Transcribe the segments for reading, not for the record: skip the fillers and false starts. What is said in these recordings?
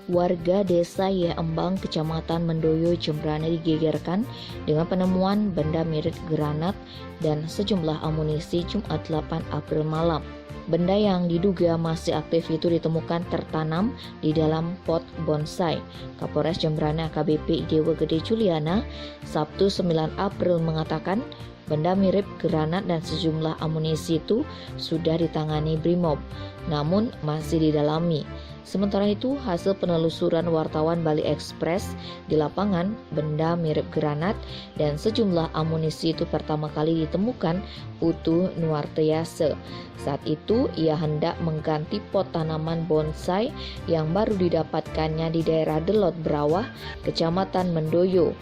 Warga desa Embang, Kecamatan Mendoyo, Jembrana digegerkan dengan penemuan benda mirip granat dan sejumlah amunisi Jumat 8 April malam. Benda yang diduga masih aktif itu ditemukan tertanam di dalam pot bonsai. Kapolres Jembrana AKBP Dewa Gede Juliana Sabtu 9 April mengatakan benda mirip granat dan sejumlah amunisi itu sudah ditangani Brimob, namun masih didalami. Sementara itu, hasil penelusuran wartawan Bali Express di lapangan, benda mirip granat dan sejumlah amunisi itu pertama kali ditemukan utuh Nuarteyase. Saat itu, ia hendak mengganti pot tanaman bonsai yang baru didapatkannya di daerah Delot Brawah, Kecamatan Mendoyo.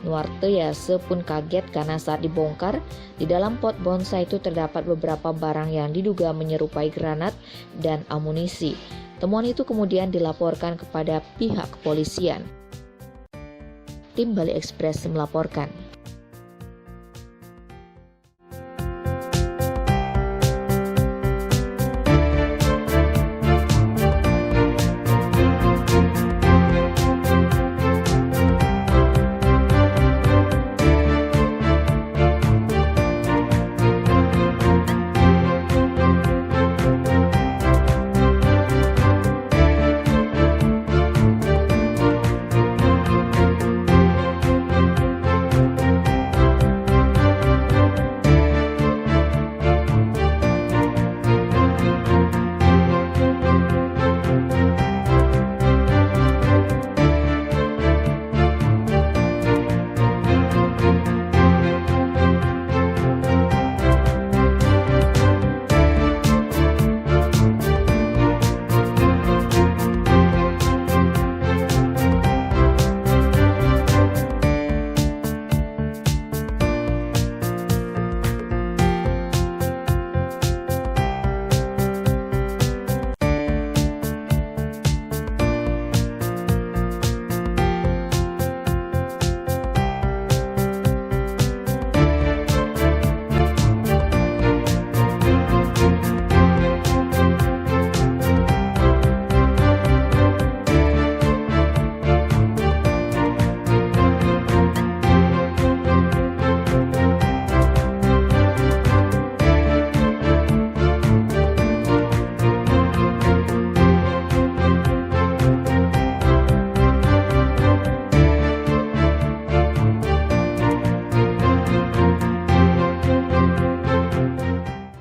Nuarteyase pun kaget karena saat dibongkar, di dalam pot bonsai itu terdapat beberapa barang yang diduga menyerupai granat dan amunisi. Temuan itu kemudian dilaporkan kepada pihak kepolisian. Tim Bali Express melaporkan.